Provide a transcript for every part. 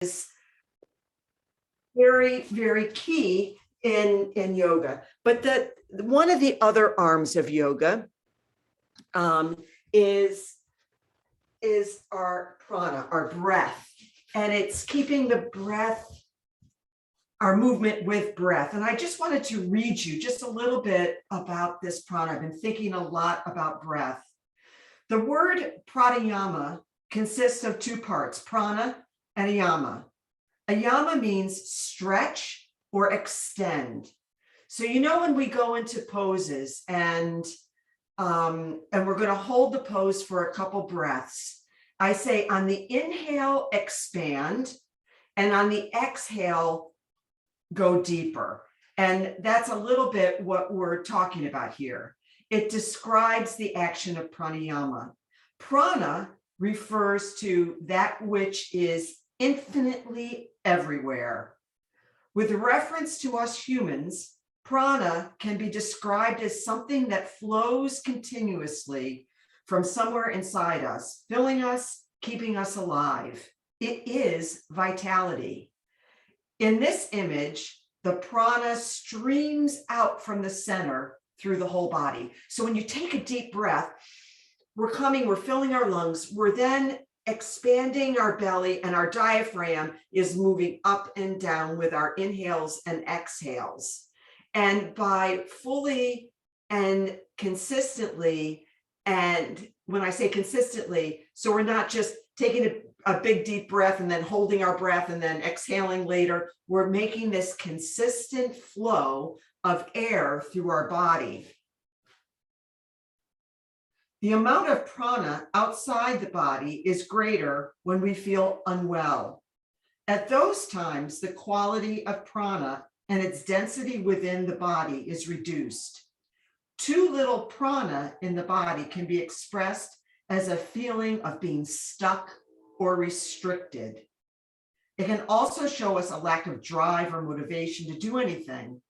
is very, very key in yoga. But one of the other arms of yoga is our prana, our breath, and it's keeping the breath, our movement with breath. And I just wanted to read you just a little bit about this prana. I've been thinking a lot about breath. The word pranayama consists of two parts, prana and yama. A yama means stretch or extend. So when we go into poses and we're going to hold the pose for a couple breaths, I say on the inhale, expand, and on the exhale, go deeper. And that's a little bit what we're talking about here. It describes the action of pranayama. Prana refers to that which is infinitely everywhere. With reference to us humans, prana can be described as something that flows continuously from somewhere inside us, filling us, keeping us alive. It is vitality. In this image, the prana streams out from the center through the whole body. So when you take a deep breath, we're filling our lungs, we're then expanding our belly, and our diaphragm is moving up and down with our inhales and exhales. And by fully and consistently, and when I say consistently, so we're not just taking a big deep breath and then holding our breath and then exhaling later, we're making this consistent flow of air through our body. The amount of prana outside the body is greater when we feel unwell. At those times, the quality of prana and its density within the body is reduced. Too little prana in the body can be expressed as a feeling of being stuck or restricted. It can also show us a lack of drive or motivation to do anything.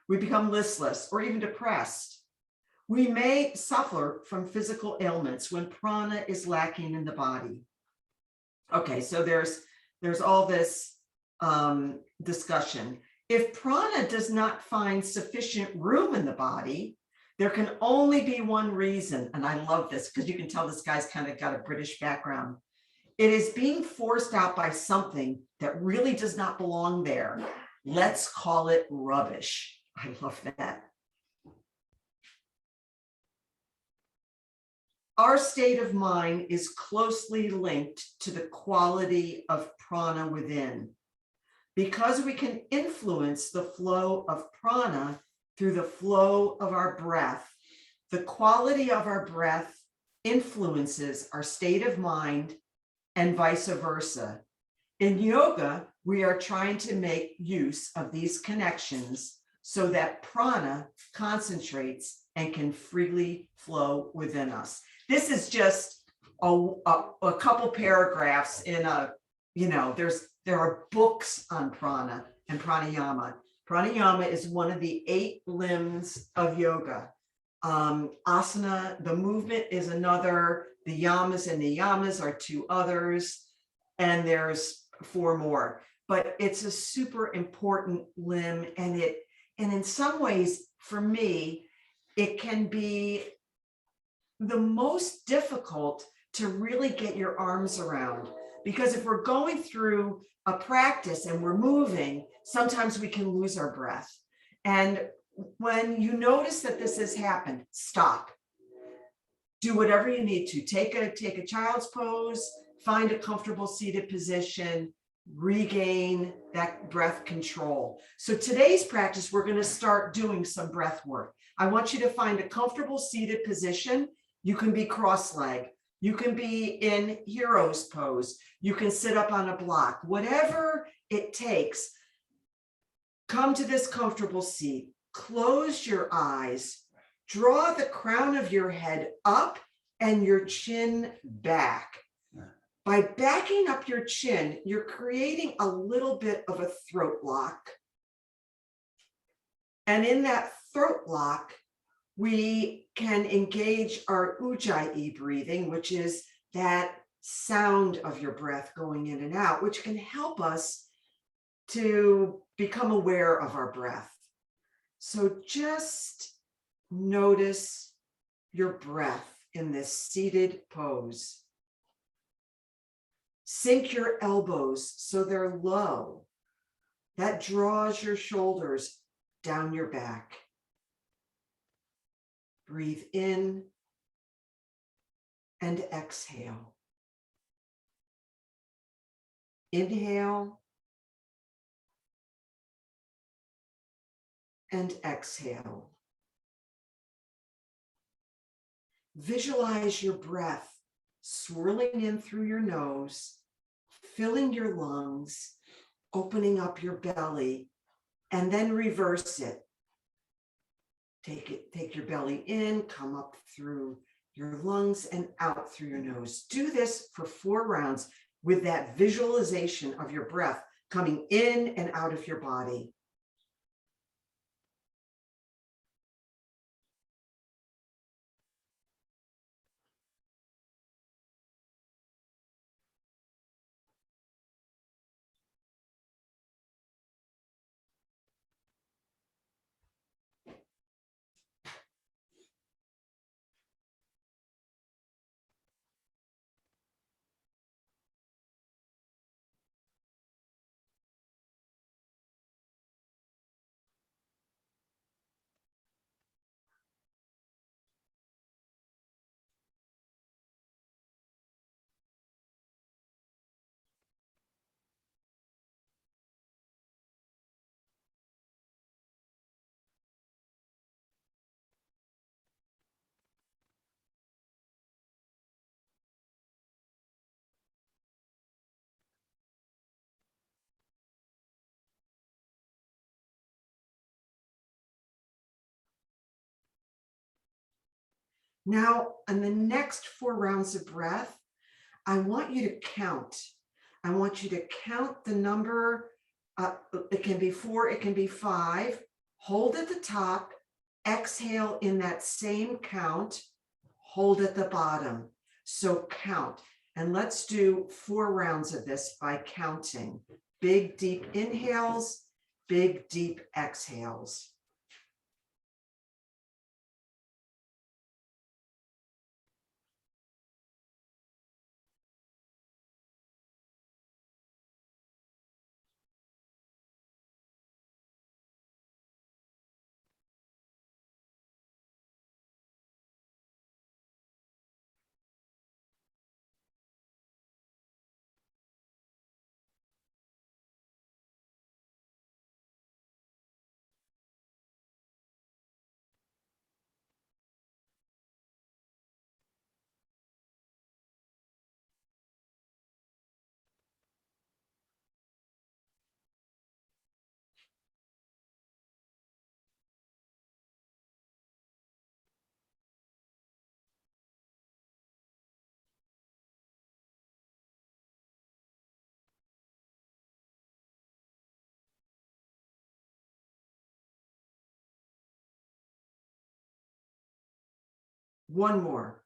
We become listless or even depressed. We may suffer from physical ailments when prana is lacking in the body. Okay, so there's all this discussion. If prana does not find sufficient room in the body, there can only be one reason, and I love this because you can tell this guy's kind of got a British background. It is being forced out by something that really does not belong there. Let's call it rubbish. I love that. Our state of mind is closely linked to the quality of prana within. Because we can influence the flow of prana through the flow of our breath, the quality of our breath influences our state of mind and vice versa. In yoga, we are trying to make use of these connections so that prana concentrates and can freely flow within us. This is just a couple paragraphs in there are books on prana and pranayama. Pranayama is one of the 8 limbs of yoga. Asana, the movement, is another. The yamas and niyamas are 2 others, and there's 4 more. But it's a super important limb, and in some ways, for me, it can be the most difficult to really get your arms around, because if we're going through a practice and we're moving, sometimes we can lose our breath. And when you notice that this has happened, stop. Do whatever you need to. Take a child's pose, find a comfortable seated position, regain that breath control. So today's practice, we're going to start doing some breath work. I want you to find a comfortable seated position. You can be cross-legged. You can be in hero's pose. You can sit up on a block. Whatever it takes, come to this comfortable seat. Close your eyes. Draw the crown of your head up and your chin back. By backing up your chin, you're creating a little bit of a throat lock. And in that throat lock, we can engage our Ujjayi breathing, which is that sound of your breath going in and out, which can help us to become aware of our breath. So just notice your breath in this seated pose. Sink your elbows so they're low. That draws your shoulders down your back. Breathe in and exhale. Inhale and exhale. Visualize your breath swirling in through your nose, filling your lungs, opening up your belly, and then reverse it. Take your belly in, come up through your lungs and out through your nose. Do this for 4 rounds with that visualization of your breath coming in and out of your body. Now, on the next 4 rounds of breath, I want you to count. I want you to count the number. It can be 4, it can be 5. Hold at the top, exhale in that same count, hold at the bottom. So count. And let's do 4 rounds of this by counting. Big, deep inhales, big, deep exhales. One more.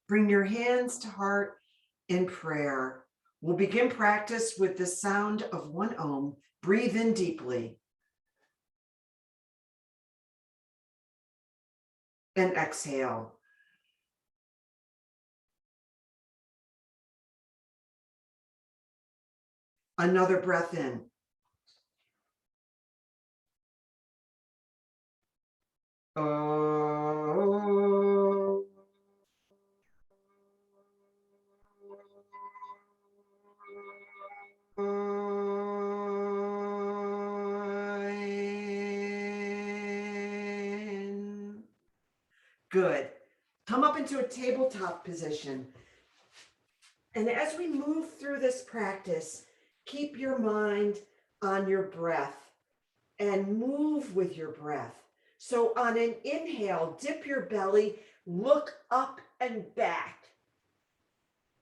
Bring your hands to heart in prayer. We'll begin practice with the sound of 1 Om. Breathe in deeply. And exhale. Another breath in. Oh. Good. Come up into a tabletop position. And as we move through this practice, keep your mind on your breath and move with your breath. So on an inhale, dip your belly, look up and back.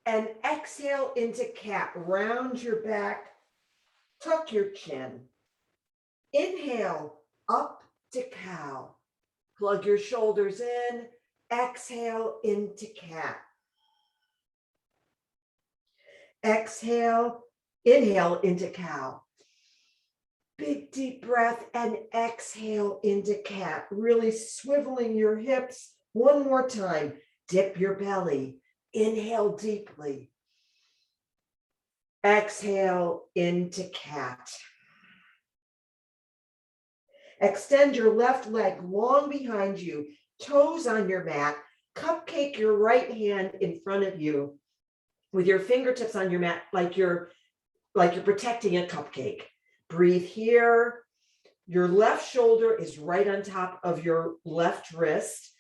And exhale into cat. Round your back, tuck your chin. Inhale, up to cow. Plug your shoulders in. Exhale into cat. Exhale, inhale into cow. Big deep breath and exhale into cat. Really swiveling your hips. One more time. Dip your belly. Inhale deeply. Exhale into cat. Extend your left leg long behind you, toes on your mat. Cupcake your right hand in front of you with your fingertips on your mat like you're protecting a cupcake. Breathe here. Your left shoulder is right on top of your left wrist.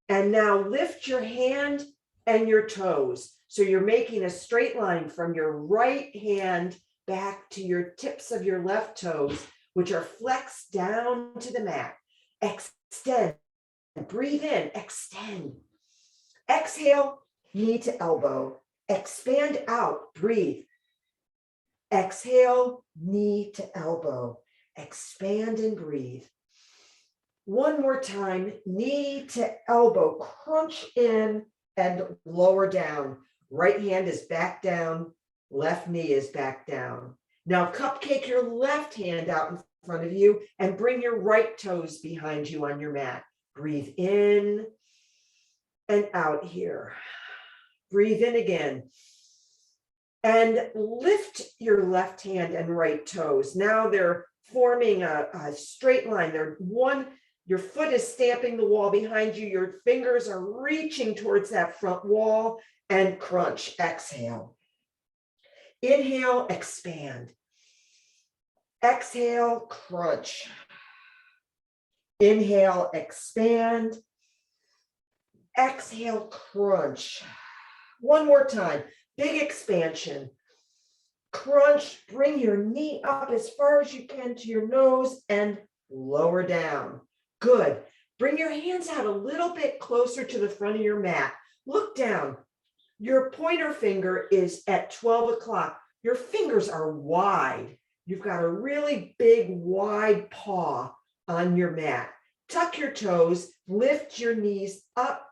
And now lift your hand and your toes. So you're making a straight line from your right hand back to your tips of your left toes, which are flexed down to the mat. Extend. Breathe in. Extend. Exhale, knee to elbow. Expand out. Breathe. Exhale, knee to elbow. Expand and breathe. One more time, knee to elbow. Crunch in and lower down. Right hand is back down. Left knee is back down. Now cupcake your left hand out in front of you and bring your right toes behind you on your mat. Breathe in and out here. Breathe in again. And lift your left hand and right toes. Now they're forming a straight line. Your foot is stamping the wall behind you. Your fingers are reaching towards that front wall and crunch. Exhale. Inhale, expand. Exhale, crunch. Inhale, expand. Exhale, crunch. One more time. Big expansion. Crunch. Bring your knee up as far as you can to your nose and lower down. Good. Bring your hands out a little bit closer to the front of your mat. Look down. Your pointer finger is at 12 o'clock. Your fingers are wide. You've got a really big, wide paw on your mat. Tuck your toes. Lift your knees up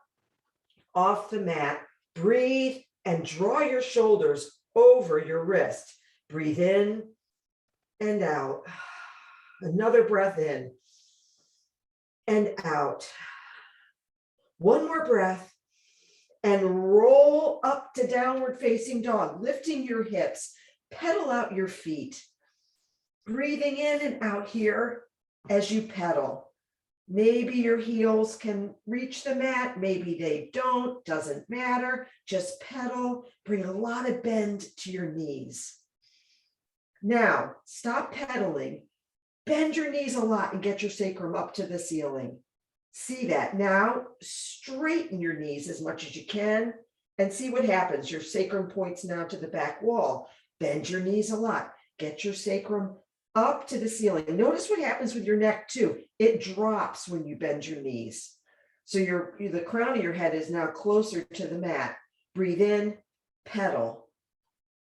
off the mat. Breathe and draw your shoulders over your wrist. Breathe in and out. Another breath in and out. One more breath and roll up to downward facing dog, lifting your hips. Pedal out your feet. Breathing in and out here as you pedal. Maybe your heels can reach the mat, maybe they don't, doesn't matter. Just pedal, bring a lot of bend to your knees. Now, stop pedaling, bend your knees a lot and get your sacrum up to the ceiling. See that. Now, straighten your knees as much as you can and see what happens. Your sacrum points now to the back wall. Bend your knees a lot. Get your sacrum up to the ceiling. Notice what happens with your neck too. It drops when you bend your knees. So the crown of your head is now closer to the mat. Breathe in, pedal.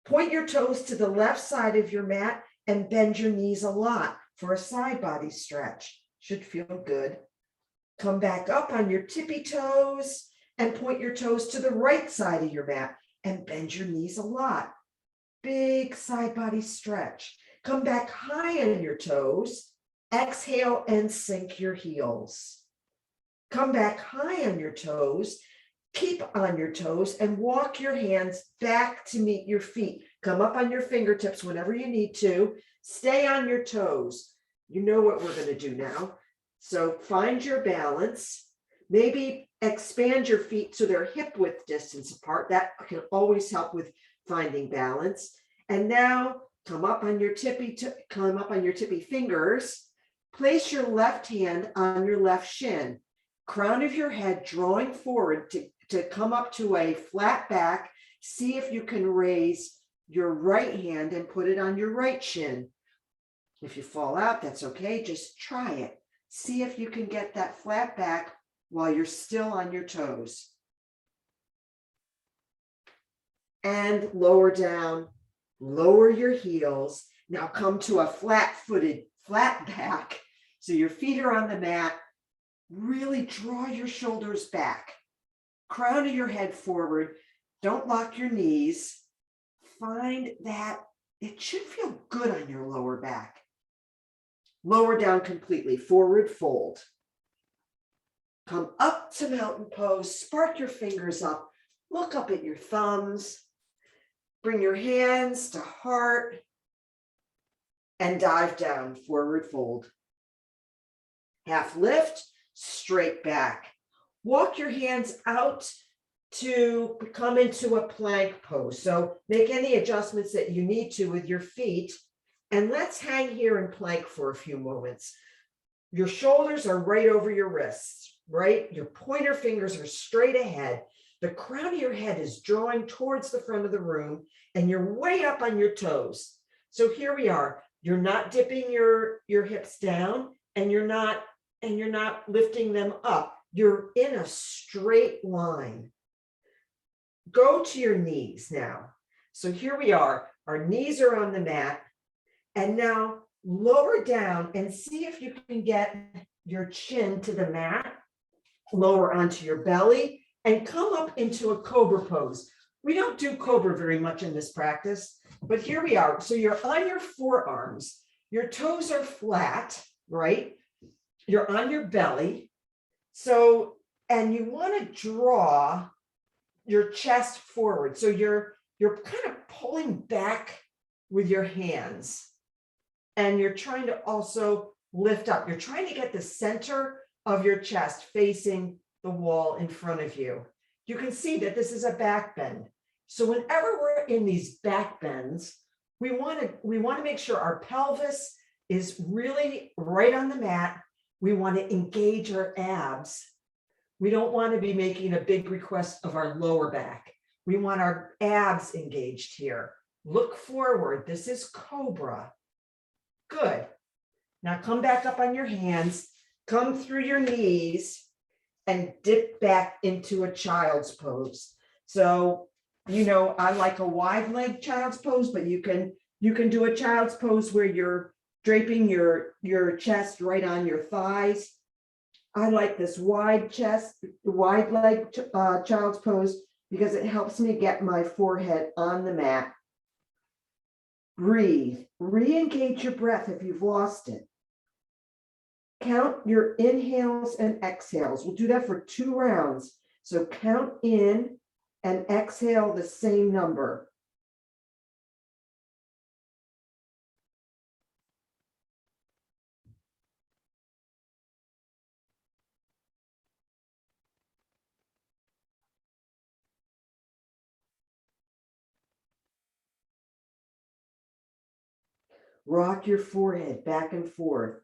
Point your toes to the left side of your mat and bend your knees a lot for a side body stretch. Should feel good. Come back up on your tippy toes and point your toes to the right side of your mat and bend your knees a lot. Big side body stretch. Come back high on your toes. Exhale and sink your heels. Come back high on your toes. Keep on your toes and walk your hands back to meet your feet. Come up on your fingertips whenever you need to. Stay on your toes. You know what we're going to do now. So find your balance. Maybe expand your feet so they're hip width distance apart. That can always help with finding balance. And now come up on your tippy fingers. Place your left hand on your left shin. Crown of your head drawing forward to come up to a flat back. See if you can raise your right hand and put it on your right shin. If you fall out, that's okay. Just try it. See if you can get that flat back while you're still on your toes. and lower down. Lower your heels. Now come to a flat-footed, flat back. So your feet are on the mat. Really draw your shoulders back. Crown of your head forward. Don't lock your knees. Find that it should feel good on your lower back. Lower down completely, forward fold. Come up to mountain pose, spark your fingers up, look up at your thumbs, bring your hands to heart, and dive down, forward fold. Half lift, straight back. Walk your hands out to come into a plank pose. So make any adjustments that you need to with your feet, and let's hang here in plank for a few moments. Your shoulders are right over your wrists, right? Your pointer fingers are straight ahead. The crown of your head is drawing towards the front of the room, and you're way up on your toes. So here we are. You're not dipping your hips down, and you're not lifting them up. You're in a straight line. Go to your knees now. So here we are. Our knees are on the mat. And now lower down and see if you can get your chin to the mat, lower onto your belly, and come up into a Cobra pose. We don't do Cobra very much in this practice, but here we are. So you're on your forearms, your toes are flat, right? You're on your belly. So, and you want to draw your chest forward. So you're kind of pulling back with your hands. And you're trying to also lift up. You're trying to get the center of your chest facing the wall in front of you. You can see that this is a back bend. So whenever we're in these back bends, we want to make sure our pelvis is really right on the mat. We want to engage our abs. We don't want to be making a big request of our lower back. We want our abs engaged here. Look forward. This is Cobra. Good. Now come back up on your hands, come through your knees, and dip back into a child's pose. So, you know, I like a wide leg child's pose, but you can do a child's pose where you're draping your chest right on your thighs. I like this wide leg child's pose because it helps me get my forehead on the mat. Breathe, re-engage your breath if you've lost it. Count your inhales and exhales. We'll do that for 2 rounds. So count in and exhale the same number. Rock your forehead back and forth.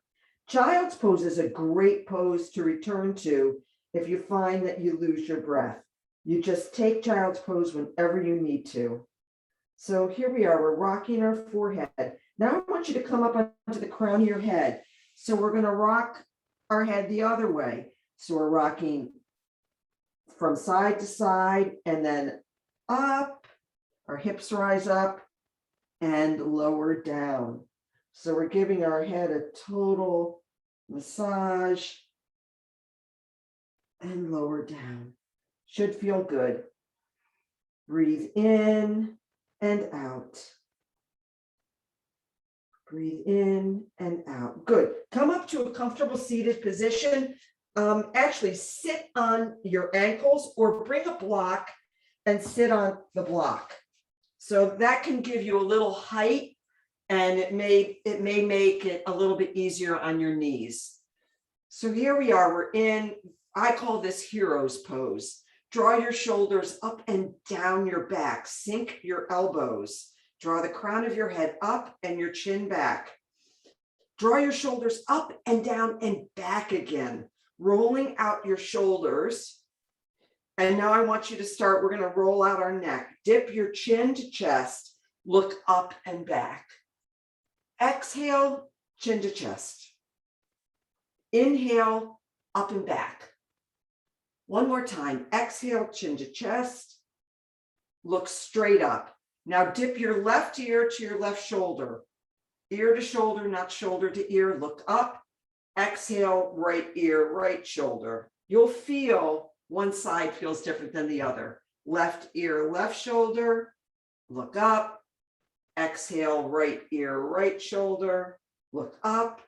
Child's pose is a great pose to return to if you find that you lose your breath. You just take child's pose whenever you need to. So here we are, we're rocking our forehead. Now I want you to come up onto the crown of your head. So we're going to rock our head the other way. So we're rocking from side to side and then up, our hips rise up and lower down. So we're giving our head a total massage and lower down. Should feel good. Breathe in and out. Breathe in and out. Good. Come up to a comfortable seated position. Actually sit on your ankles or bring a block and sit on the block. So that can give you a little height, and it may make it a little bit easier on your knees. So here we are, we're in, I call this hero's pose. Draw your shoulders up and down your back, sink your elbows. Draw the crown of your head up and your chin back. Draw your shoulders up and down and back again, rolling out your shoulders. And now I want you to start, we're gonna roll out our neck. Dip your chin to chest, look up and back. Exhale, chin to chest. Inhale, up and back. One more time, exhale, chin to chest. look straight up. Now dip your left ear to your left shoulder. Ear to shoulder, not shoulder to ear. Look up. Exhale, right ear, right shoulder. You'll feel one side feels different than the other. Left ear, left shoulder. Look up. Exhale, right ear, right shoulder. Look up.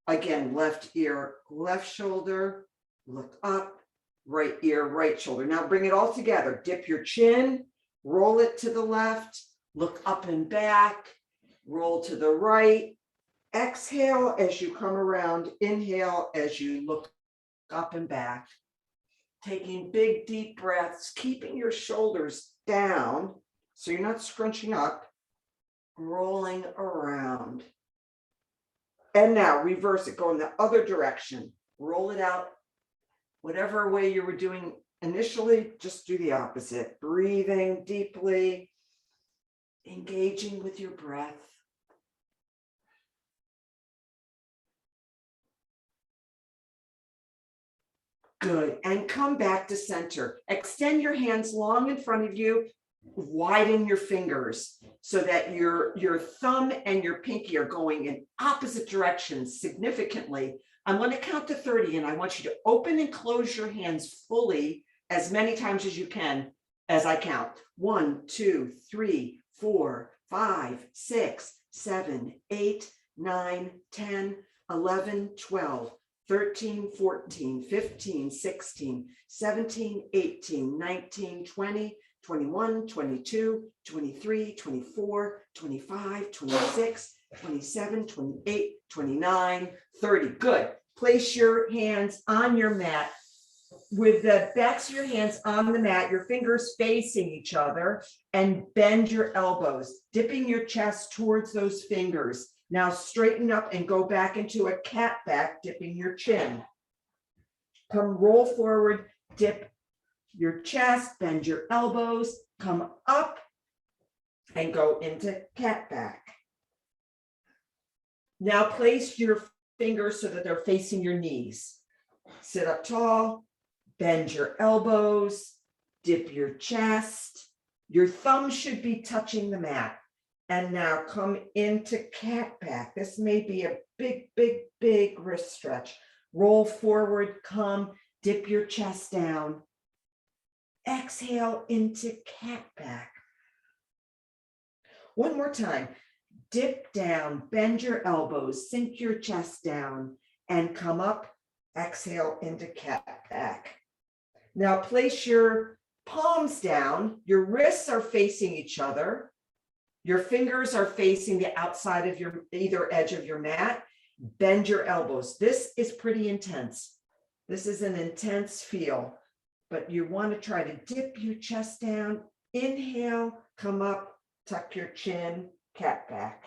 Again, left ear, left shoulder. Look up. Right ear, right shoulder. Now bring it all together. Dip your chin. Roll it to the left. Look up and back. Roll to the right. Exhale as you come around. Inhale as you look up and back. Taking big, deep breaths, keeping your shoulders down so you're not scrunching up, rolling around. And now reverse it, go in the other direction. Roll it out. Whatever way you were doing initially, just do the opposite. Breathing deeply, engaging with your breath. Good. And come back to center. Extend your hands long in front of you. Widen your fingers so that your thumb and your pinky are going in opposite directions significantly. I'm going to count to 30, and I want you to open and close your hands fully as many times as you can as I count. 1, 2, 3, 4, 5, 6, 7, 8, 9, 10, 11, 12. 13, 14, 15, 16, 17, 18, 19, 20, 21, 22, 23, 24, 25, 26, 27, 28, 29, 30. Good. Place your hands on your mat with the backs of your hands on the mat, your fingers facing each other, and bend your elbows, dipping your chest towards those fingers. Now straighten up and go back into a cat back, dipping your chin. Come roll forward, dip your chest, bend your elbows, come up and go into cat back. Now place your fingers so that they're facing your knees. Sit up tall, bend your elbows, dip your chest. Your thumb should be touching the mat. And now come into cat back. This may be a big, big, big wrist stretch. Roll forward, come, dip your chest down. Exhale into cat back. One more time. Dip down, bend your elbows, sink your chest down, and come up. Exhale into cat back. Now place your palms down. Your wrists are facing each other. Your fingers are facing the outside of your either edge of your mat. Bend your elbows. This is pretty intense. This is an intense feel, but you want to try to dip your chest down. Inhale, come up, tuck your chin, cat back.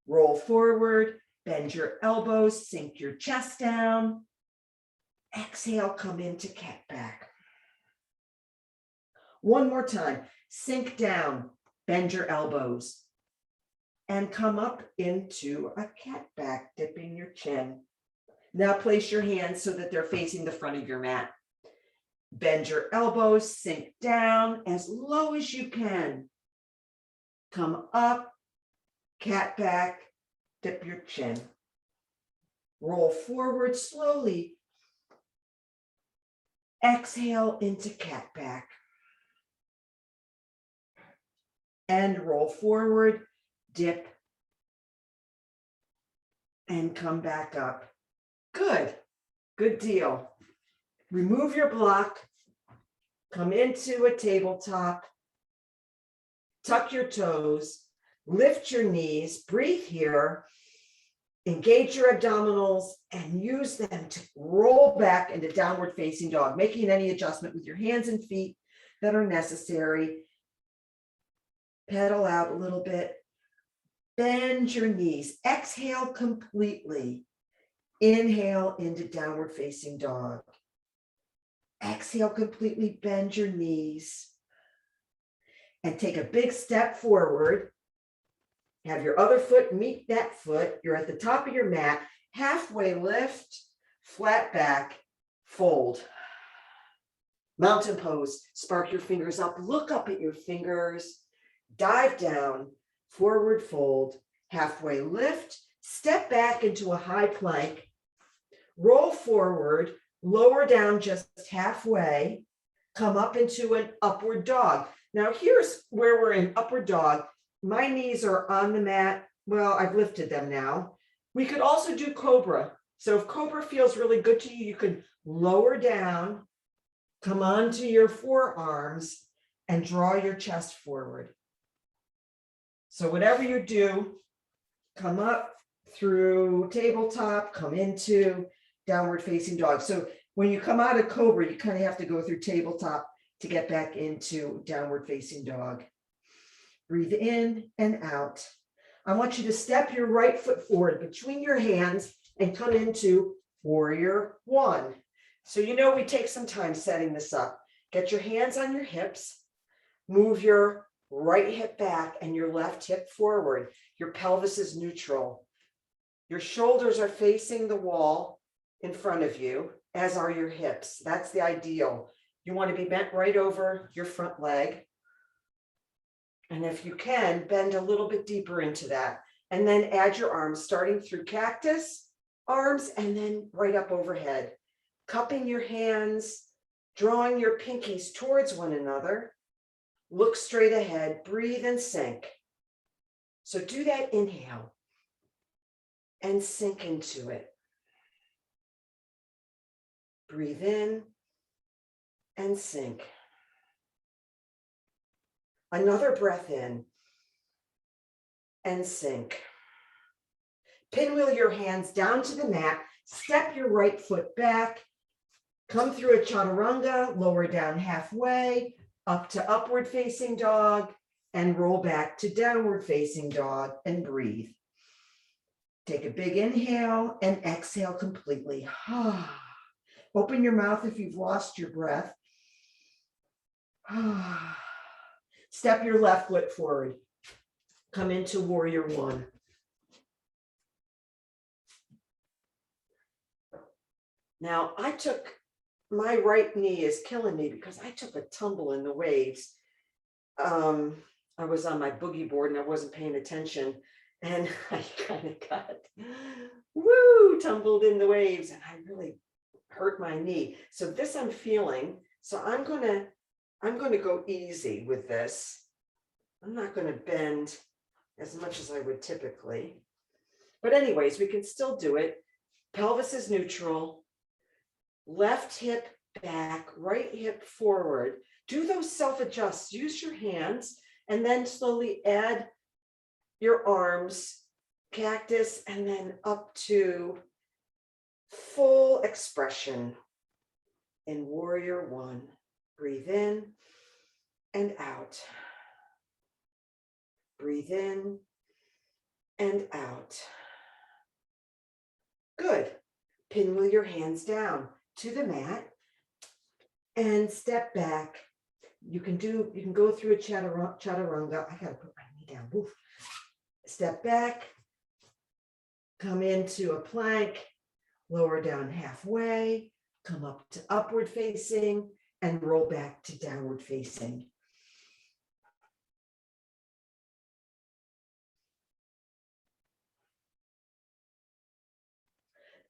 Roll forward, bend your elbows, sink your chest down. Exhale, come into cat back. One more time. Sink down. Bend your elbows and come up into a cat back, dipping your chin. Now place your hands so that they're facing the front of your mat. Bend your elbows, sink down as low as you can. Come up, cat back, dip your chin. Roll forward slowly. Exhale into cat back. And roll forward, dip, and come back up. Good, good deal. Remove your block, come into a tabletop, tuck your toes, lift your knees, breathe here, engage your abdominals, and use them to roll back into downward facing dog, making any adjustment with your hands and feet that are necessary. Pedal out a little bit. Bend your knees. Exhale completely. Inhale into downward facing dog. Exhale completely. Bend your knees. And take a big step forward. Have your other foot meet that foot. You're at the top of your mat. Halfway lift. Flat back. Fold. Mountain pose, spark your fingers up, look up at your fingers, dive down, forward fold, halfway lift, step back into a high plank, roll forward, lower down just halfway, come up into an upward dog. Now here's where we're in upward dog. My knees are on the mat. Well, I've lifted them now. We could also do Cobra. So if Cobra feels really good to you, you can lower down, come onto your forearms and draw your chest forward. So whatever you do, come up through tabletop, come into downward facing dog. So when you come out of Cobra, you kind of have to go through tabletop to get back into downward facing dog. Breathe in and out. I want you to step your right foot forward between your hands and come into warrior one. So you know we take some time setting this up. Get your hands on your hips, move your right hip back and your left hip forward. Your pelvis is neutral. Your shoulders are facing the wall in front of you, as are your hips. That's the ideal. You want to be bent right over your front leg. And if you can, bend a little bit deeper into that. And then add your arms, starting through cactus, arms, and then right up overhead. Cupping your hands, drawing your pinkies towards one another. Look straight ahead, breathe and sink. So do that inhale and sink into it. Breathe in and sink. Another breath in and sink. Pinwheel your hands down to the mat, step your right foot back, come through a chaturanga, lower down halfway, up to upward facing dog, and roll back to downward facing dog and breathe. Take a big inhale and exhale completely. Open your mouth if you've lost your breath. Step your left foot forward. Come into warrior one. Now, my right knee is killing me because I took a tumble in the waves. I was on my boogie board and I wasn't paying attention. And I kind of got, tumbled in the waves and I really hurt my knee. So this I'm feeling. So I'm going to go easy with this. I'm not going to bend as much as I would typically. But anyways, we can still do it. Pelvis is neutral. Left hip back, right hip forward. Do those self-adjusts. Use your hands and then slowly add your arms, cactus, and then up to full expression in warrior one. Breathe in and out. Breathe in and out. Good. Pinwheel your hands down to the mat and step back. You can go through a chaturanga. I gotta put my knee down. Woof. Step back, come into a plank, lower down halfway, come up to upward facing, and roll back to downward facing.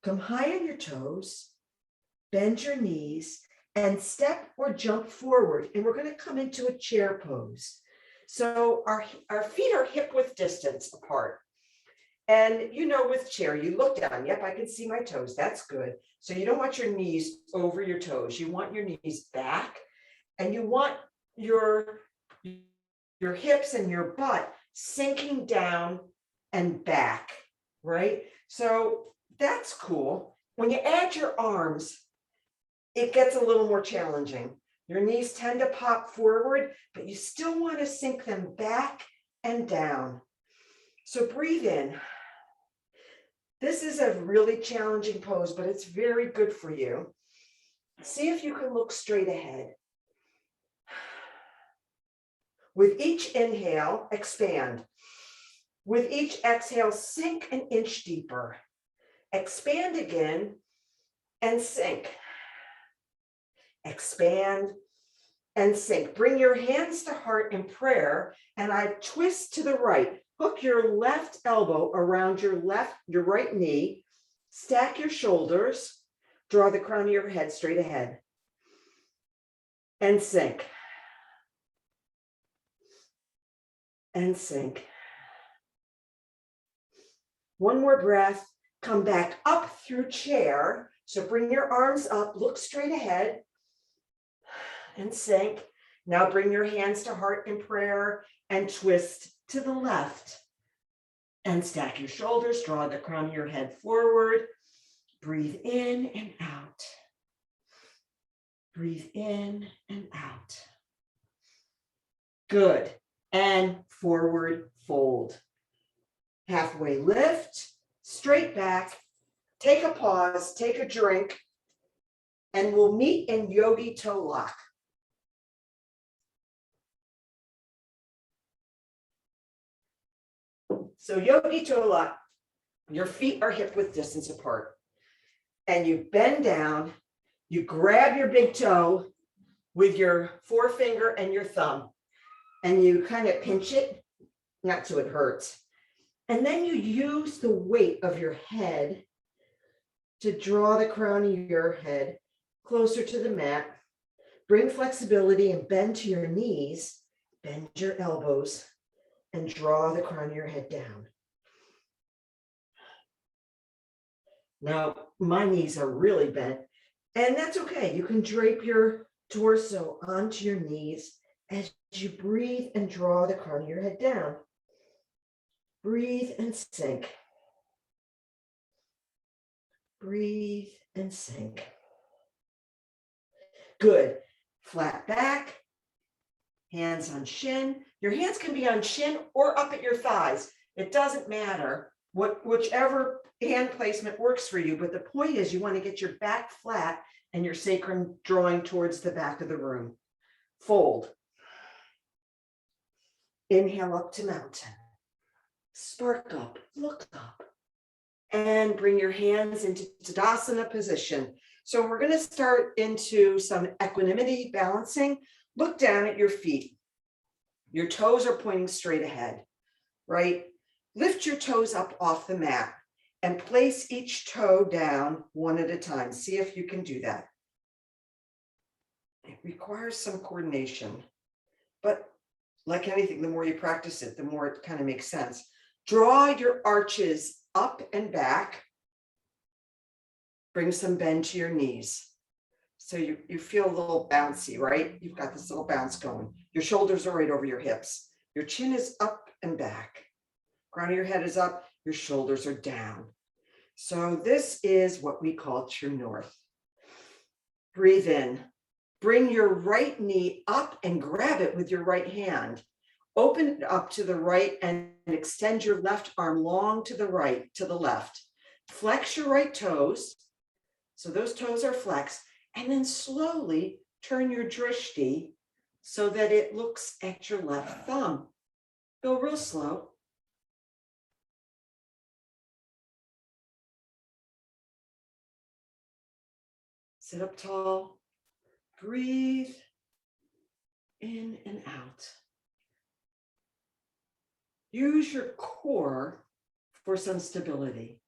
Come high on your toes, bend your knees, and step or jump forward. And we're going to come into a chair pose. So our feet are hip width distance apart. And with chair, you look down. Yep, I can see my toes. That's good. So you don't want your knees over your toes. You want your knees back. And you want your hips and your butt sinking down and back, right? So that's cool. When you add your arms, it gets a little more challenging. Your knees tend to pop forward, but you still want to sink them back and down. So breathe in. This is a really challenging pose, but it's very good for you. See if you can look straight ahead. With each inhale, expand. With each exhale, sink an inch deeper. Expand again and sink. expand, and sink. Bring your hands to heart in prayer, and I twist to the right. Hook your left elbow around your right knee. Stack your shoulders. Draw the crown of your head straight ahead. And sink. And sink. One more breath. Come back up through chair. So bring your arms up, look straight ahead, and sink. Now bring your hands to heart in prayer and twist to the left. And stack your shoulders, draw the crown of your head forward. Breathe in and out. Breathe in and out. Good. And forward fold. Halfway lift, straight back, take a pause, take a drink, and we'll meet in yogi toe lock. So yogi toe lock, your feet are hip width distance apart. And you bend down, you grab your big toe with your forefinger and your thumb, and you kind of pinch it, not so it hurts. And then you use the weight of your head to draw the crown of your head closer to the mat. Bring flexibility and bend to your knees, bend your elbows, and draw the crown of your head down. Now, my knees are really bent, and that's okay. You can drape your torso onto your knees as you breathe and draw the crown of your head down. Breathe and sink. Breathe and sink. Good. Flat back, hands on shin. Your hands can be on shin or up at your thighs. It doesn't matter. Whichever hand placement works for you, but the point is you want to get your back flat and your sacrum drawing towards the back of the room. Fold. Inhale up to mountain. Spark up, look up, and bring your hands into Tadasana position. So we're going to start into some equanimity balancing. Look down at your feet. Your toes are pointing straight ahead, right? Lift your toes up off the mat and place each toe down one at a time. See if you can do that. It requires some coordination, but like anything, the more you practice it, the more it kind of makes sense. Draw your arches up and back. Bring some bend to your knees. So you feel a little bouncy, right? You've got this little bounce going. Your shoulders are right over your hips. Your chin is up and back. Crown of your head is up. Your shoulders are down. So this is what we call true north. Breathe in. Bring your right knee up and grab it with your right hand. Open it up to the right and extend your left arm long to the right, to the left. Flex your right toes. So those toes are flexed. And then slowly turn your drishti so that it looks at your left thumb. Go real slow. Sit up tall. Breathe in and out. Use your core for some stability.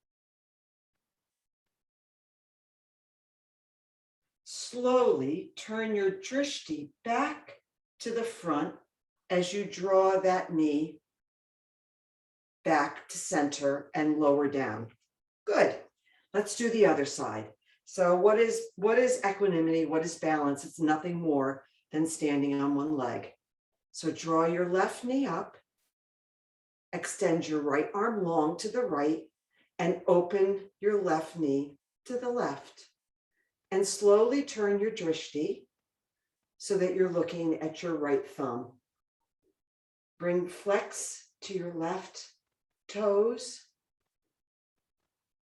Slowly turn your drishti back to the front as you draw that knee back to center and lower down. Good. Let's do the other side. So what is equanimity? What is balance? It's nothing more than standing on one leg. So draw your left knee up. Extend your right arm long to the right and open your left knee to the left. And slowly turn your drishti so that you're looking at your right thumb. Bring flex to your left toes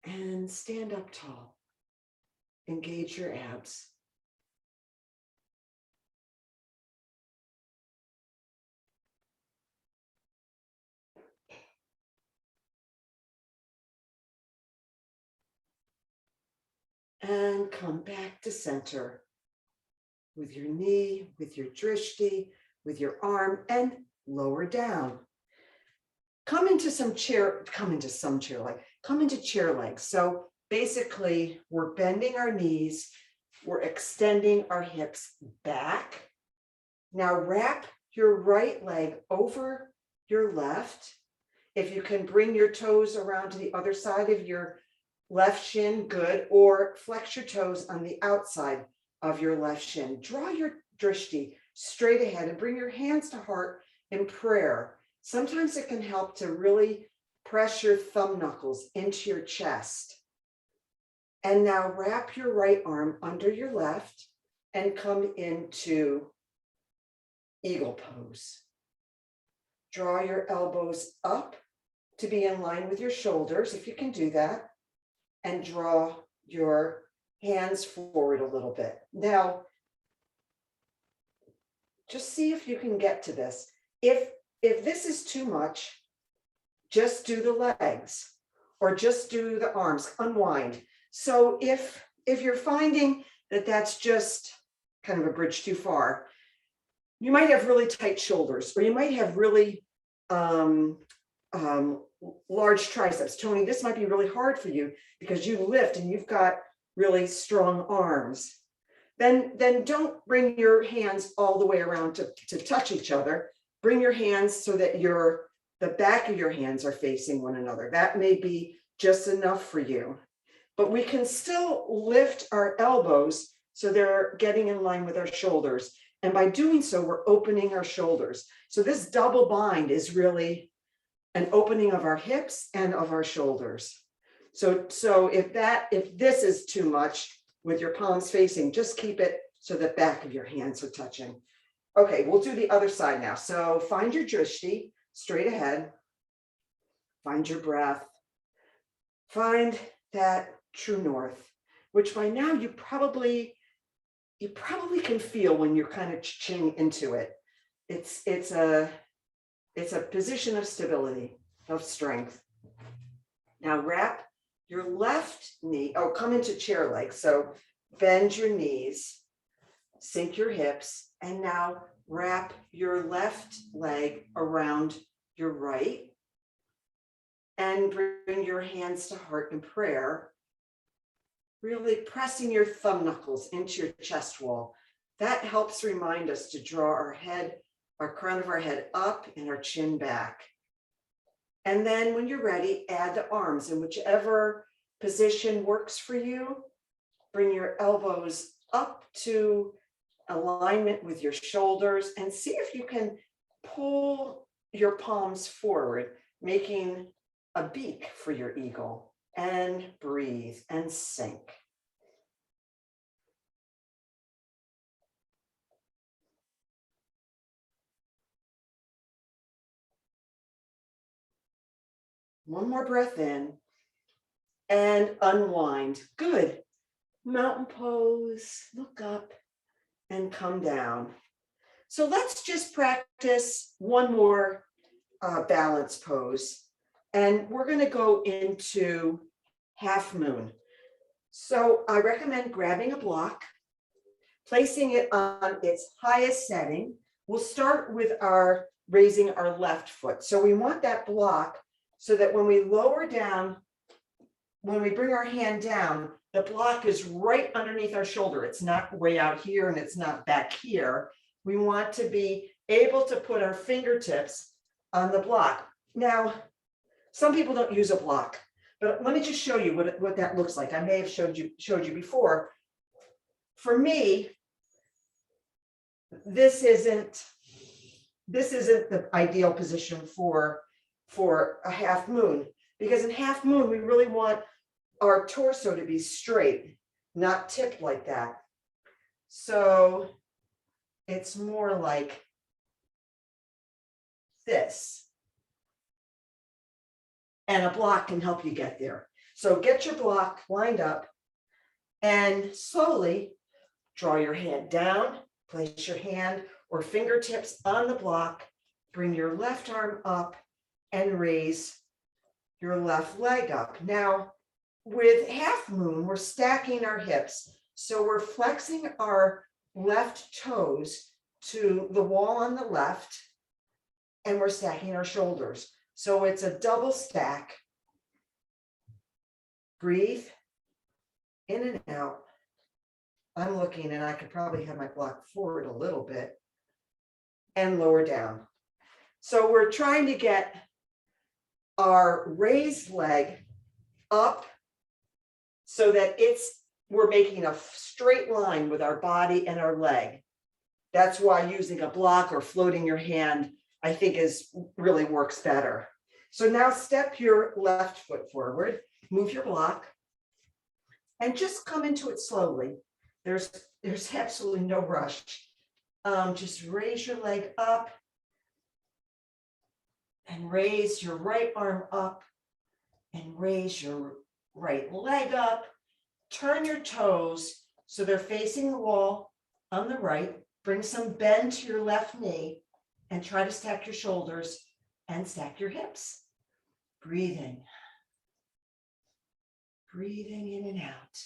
and stand up tall. Engage your abs. And come back to center. with your knee, with your drishti, with your arm, and lower down. Come into chair legs. So basically, we're bending our knees, we're extending our hips back. Now wrap your right leg over your left. If you can bring your toes around to the other side of your left shin, good, or flex your toes on the outside of your left shin. Draw your drishti straight ahead and bring your hands to heart in prayer. Sometimes it can help to really press your thumb knuckles into your chest. And now wrap your right arm under your left and come into eagle pose. Draw your elbows up to be in line with your shoulders, if you can do that, and draw your hands forward a little bit. Now, just see if you can get to this. If this is too much, just do the legs or just do the arms, unwind. So if you're finding that that's just kind of a bridge too far, you might have really tight shoulders, or you might have really large triceps. Tony, this might be really hard for you because you lift and you've got really strong arms. Then don't bring your hands all the way around to touch each other. Bring your hands so that the back of your hands are facing one another. That may be just enough for you. But we can still lift our elbows so they're getting in line with our shoulders. And by doing so, we're opening our shoulders. So this double bind is really an opening of our hips and of our shoulders. So if this is too much with your palms facing, just keep it so the back of your hands are touching. Okay, we'll do the other side now. So find your drishti straight ahead. Find your breath. Find that true north, which by now you probably can feel when you're kind of ching into it. It's a position of stability, of strength. Now wrap your left knee, come into chair legs. So bend your knees, sink your hips, and now wrap your left leg around your right and bring your hands to heart in prayer, really pressing your thumb knuckles into your chest wall. That helps remind us to draw our crown of our head up and our chin back. And then when you're ready, add the arms in whichever position works for you. Bring your elbows up to alignment with your shoulders and see if you can pull your palms forward, making a beak for your eagle. And breathe and sink. One more breath in and unwind. Good. Mountain pose, look up and come down. So let's just practice one more balance pose. And we're going to go into half moon. So I recommend grabbing a block, placing it on its highest setting. We'll start with raising our left foot. So we want that block so that when we lower down, when we bring our hand down, the block is right underneath our shoulder. It's not way out here and it's not back here. We want to be able to put our fingertips on the block. Now, some people don't use a block, but let me just show you what that looks like. I may have showed you before. For me, this isn't the ideal position for a half moon, because in half moon, we really want our torso to be straight, not tipped like that. So it's more like this. And a block can help you get there. So get your block lined up and slowly draw your head down, place your hand or fingertips on the block, bring your left arm up and raise your left leg up. Now, with half moon, we're stacking our hips. So we're flexing our left toes to the wall on the left, and we're stacking our shoulders. So it's a double stack. Breathe in and out. I'm looking, and I could probably have my block forward a little bit and lower down. So we're trying to get our raised leg up so that we're making a straight line with our body and our leg. That's why using a block or floating your hand, I think, really works better. So now step your left foot forward, move your block, and just come into it slowly. There's absolutely no rush. Just raise your leg up and raise your right arm up and raise your right leg up. Turn your toes so they're facing the wall on the right. Bring some bend to your left knee and try to stack your shoulders and stack your hips. Breathing. Breathing in and out.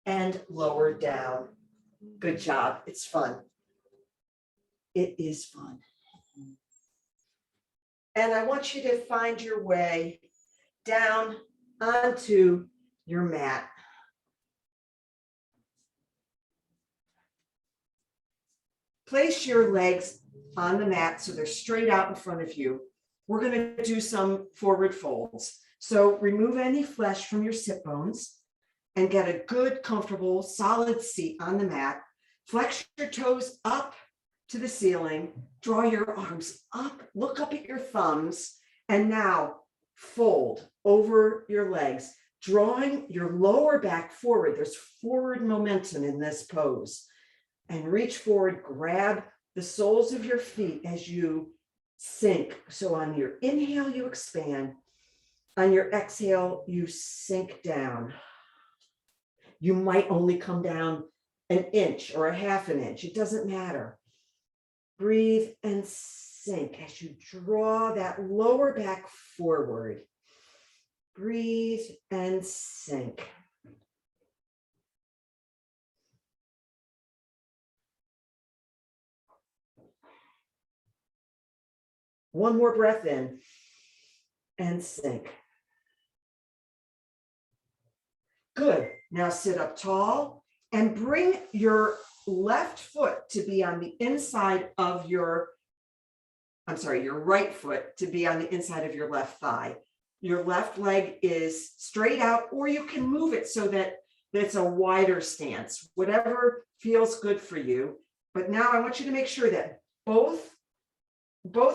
And lower down. Good job. It's fun. It is fun. And I want you to find your way down onto your mat. Place your legs on the mat so they're straight out in front of you. We're going to do some forward folds. So remove any flesh from your sit bones and get a good, comfortable, solid seat on the mat. Flex your toes up to the ceiling. Draw your arms up. Look up at your thumbs. And now fold over your legs, drawing your lower back forward. There's forward momentum in this pose. And reach forward, grab the soles of your feet as you sink. So on your inhale, you expand. On your exhale, you sink down. You might only come down an inch or a half an inch. It doesn't matter. Breathe and sink as you draw that lower back forward. Breathe and sink. One more breath in and sink. Good. Now sit up tall and bring your left foot to be on the inside of your right foot to be on the inside of your left thigh. Your left leg is straight out, or you can move it so that it's a wider stance, whatever feels good for you. But now I want you to make sure that both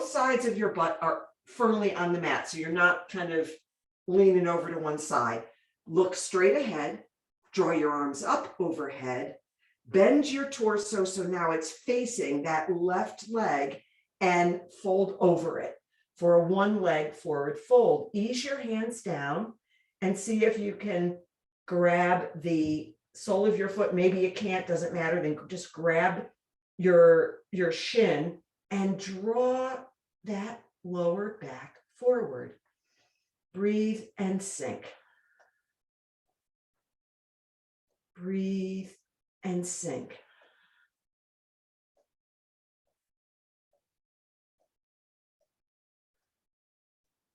sides of your butt are firmly on the mat. So you're not kind of leaning over to one side. Look straight ahead, draw your arms up overhead, bend your torso so now it's facing that left leg and fold over it for a one leg forward fold. Ease your hands down and see if you can grab the sole of your foot. Maybe you can't, doesn't matter. Then just grab your shin and draw that lower back forward. Breathe and sink. Breathe and sink.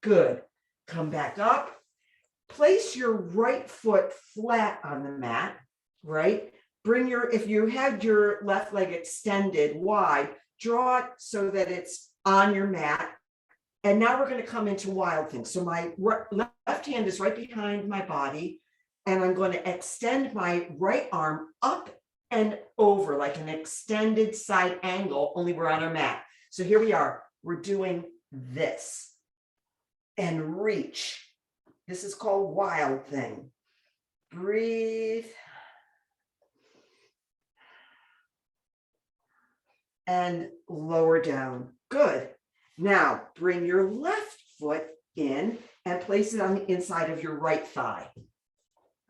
Good. Come back up. Place your right foot flat on the mat, right? If you have your left leg extended wide, draw it so that it's on your mat. And now we're going to come into wild things. So my left hand is right behind my body, and I'm going to extend my right arm up and over like an extended side angle, only we're on our mat. So here we are. We're doing this and reach. This is called wild thing. Breathe. And lower down. Good. Now bring your left foot in and place it on the inside of your right thigh.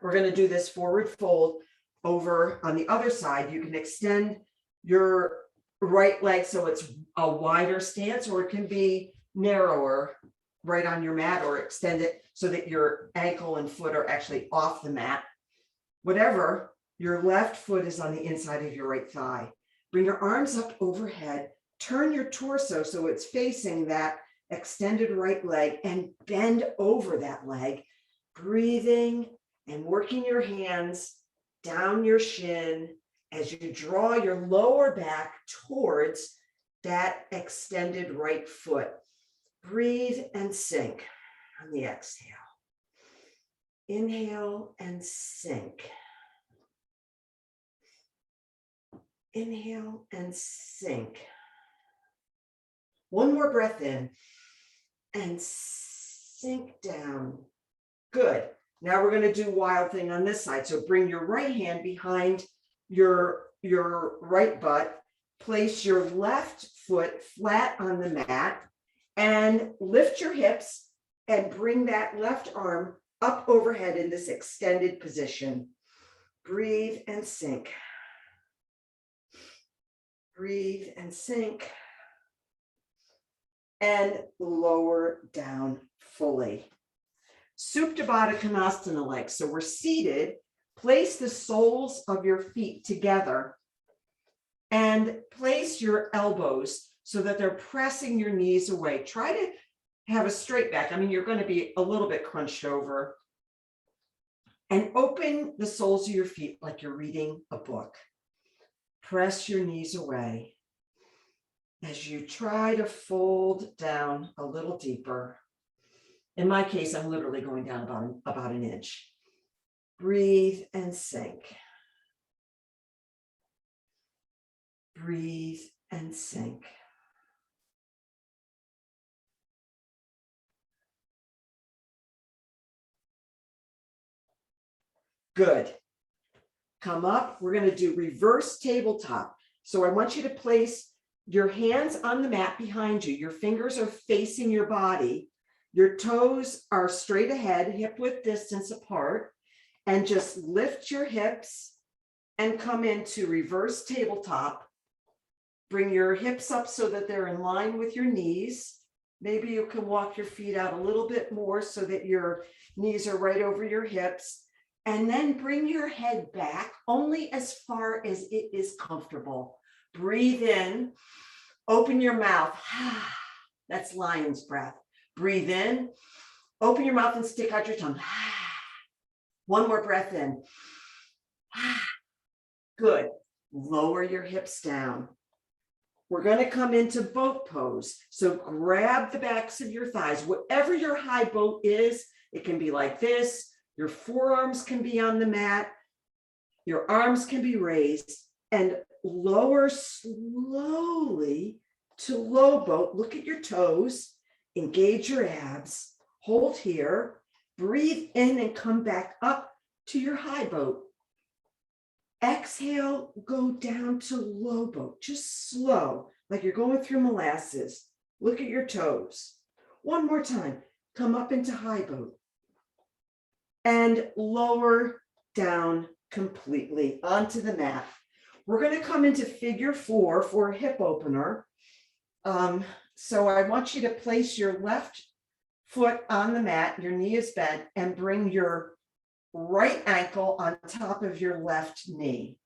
We're going to do this forward fold over on the other side. You can extend your right leg so it's a wider stance, or it can be narrower right on your mat, or extend it so that your ankle and foot are actually off the mat. whatever, your left foot is on the inside of your right thigh. Bring your arms up overhead, turn your torso so it's facing that extended right leg and bend over that leg, breathing and working your hands down your shin as you draw your lower back towards that extended right foot. Breathe and sink on the exhale. Inhale and sink. Inhale and sink. One more breath in and sink down. Good. Now we're going to do wild thing on this side. So bring your right hand behind your right butt. Place your left foot flat on the mat and lift your hips and bring that left arm up overhead in this extended position. Breathe and sink. Breathe and sink. And lower down fully. Supta Baddha Konasana legs. So we're seated. Place the soles of your feet together and place your elbows so that they're pressing your knees away. Try to have a straight back. I mean, you're going to be a little bit crunched over. And open the soles of your feet like you're reading a book. Press your knees away as you try to fold down a little deeper. In my case, I'm literally going down about an inch. Breathe and sink. Breathe and sink. Good. Come up. We're going to do reverse tabletop. So I want you to place your hands on the mat behind you. Your fingers are facing your body. Your toes are straight ahead, hip width distance apart. And just lift your hips and come into reverse tabletop. Bring your hips up so that they're in line with your knees. Maybe you can walk your feet out a little bit more so that your knees are right over your hips. And then bring your head back only as far as it is comfortable. Breathe in, open your mouth. That's lion's breath. Breathe in, open your mouth and stick out your tongue. One more breath in. Good. Lower your hips down. We're going to come into boat pose. So grab the backs of your thighs. Whatever your high boat is, it can be like this. Your forearms can be on the mat. Your arms can be raised. And lower slowly to low boat. Look at your toes. Engage your abs. Hold here. Breathe in and come back up to your high boat. Exhale, go down to low boat, just slow, like you're going through molasses. Look at your toes. One more time, come up into high boat. And lower down completely onto the mat. We're going to come into figure 4 for a hip opener. So I want you to place your left foot on the mat, your knee is bent, and bring your right ankle on top of your left knee.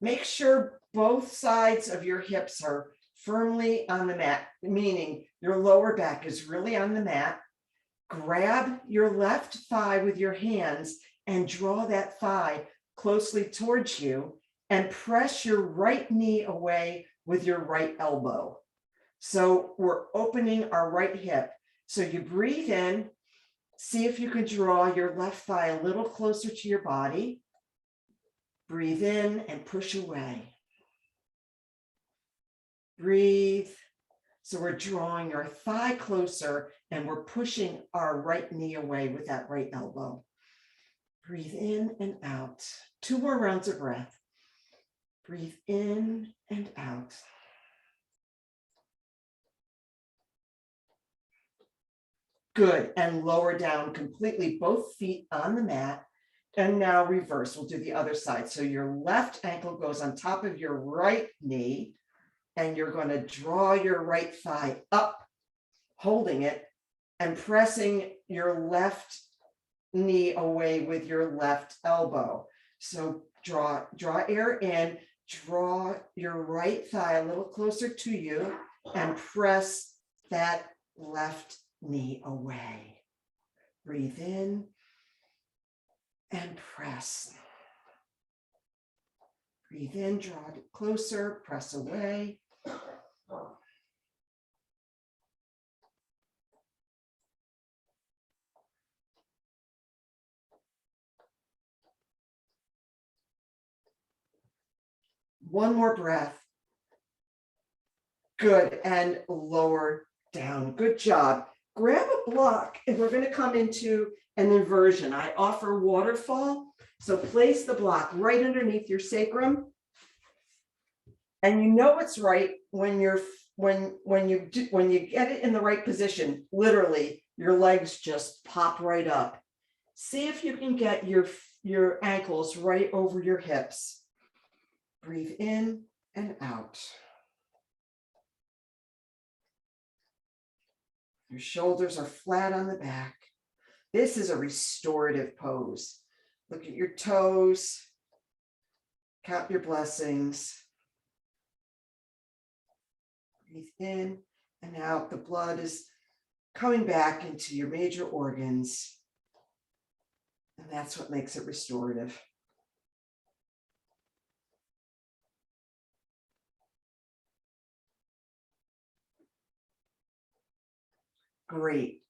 Make sure both sides of your hips are firmly on the mat, meaning your lower back is really on the mat. Grab your left thigh with your hands and draw that thigh closely towards you and press your right knee away with your right elbow. So we're opening our right hip. So you breathe in. See if you can draw your left thigh a little closer to your body. Breathe in and push away. Breathe. So we're drawing our thigh closer and we're pushing our right knee away with that right elbow. Breathe in and out. 2 more rounds of breath. Breathe in and out. Good. And lower down completely, both feet on the mat. And now reverse. We'll do the other side. So your left ankle goes on top of your right knee, and you're going to draw your right thigh up, holding it, and pressing your left knee away with your left elbow. So draw air in, draw your right thigh a little closer to you and press that left knee away. Breathe in and press. Breathe in, draw it closer, press away. One more breath. Good, and lower down. Good job. Grab a block and we're going to come into an inversion. I offer waterfall. So place the block right underneath your sacrum. And you know it's right when you get it in the right position. Literally, your legs just pop right up. See if you can get your ankles right over your hips. Breathe in and out. Your shoulders are flat on the back. This is a restorative pose. Look at your toes. Count your blessings. Breathe in and out. The blood is coming back into your major organs. And that's what makes it restorative. Great.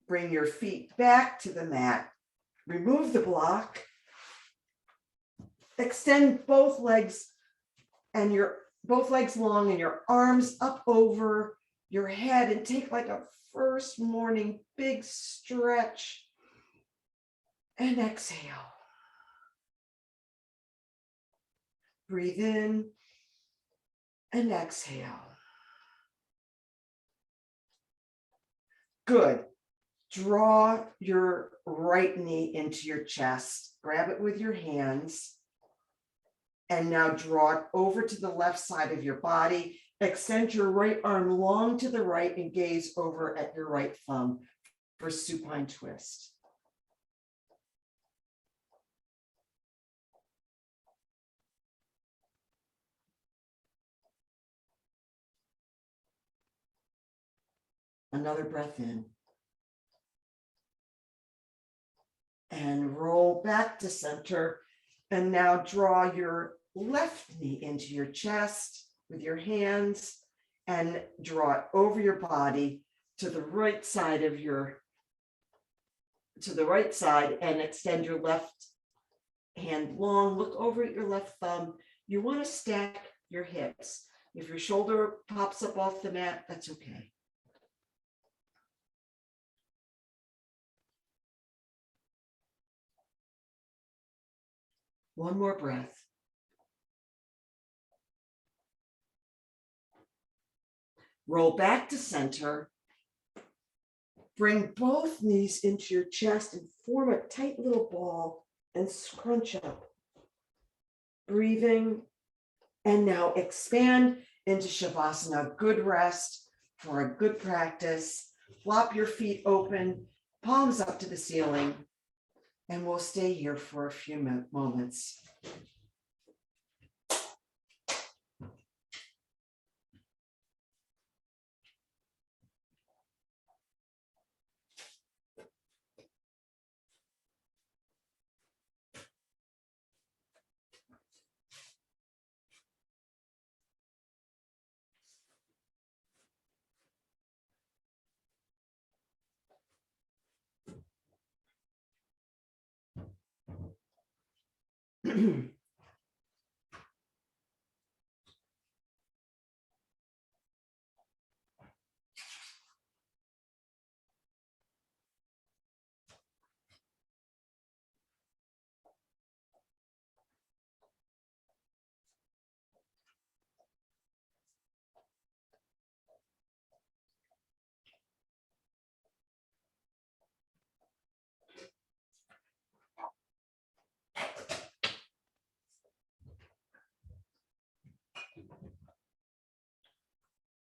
Bring your feet back to the mat. Remove the block. Extend both legs long and your arms up over your head and take like a first morning big stretch and exhale. Breathe in and exhale. Good. Draw your right knee into your chest. Grab it with your hands. And now draw it over to the left side of your body. Extend your right arm long to the right and gaze over at your right thumb for supine twist. Another breath in. And roll back to center. And now draw your left knee into your chest with your hands and draw it over your body to the right side and extend your left hand long. Look over at your left thumb. You want to stack your hips. If your shoulder pops up off the mat, that's okay. One more breath. Roll back to center. Bring both knees into your chest and form a tight little ball and scrunch up. Breathing. And now expand into Shavasana. Good rest for a good practice. Flop your feet open, palms up to the ceiling. And we'll stay here for a few moments.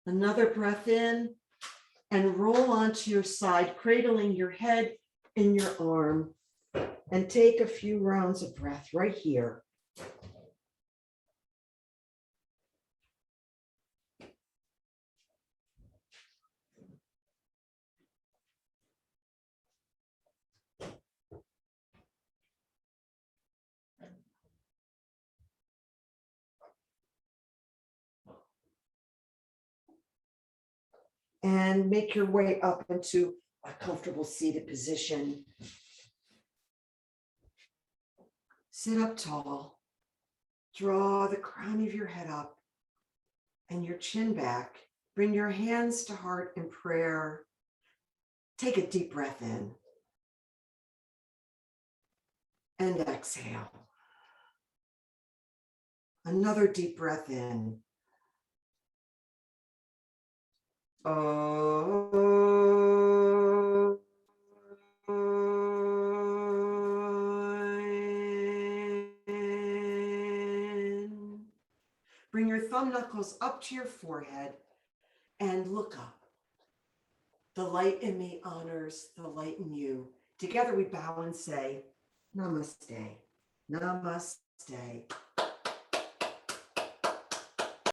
Another breath in and roll onto your side, cradling your head in your arm, and take a few rounds of breath right here. And make your way up into a comfortable seated position. Sit up tall. Draw the crown of your head up and your chin back. Bring your hands to heart in prayer. Take a deep breath in. And exhale. Another deep breath in. Bring your thumb knuckles up to your forehead and look up. The light in me honors the light in you. Together we bow and say, Namaste, Namaste,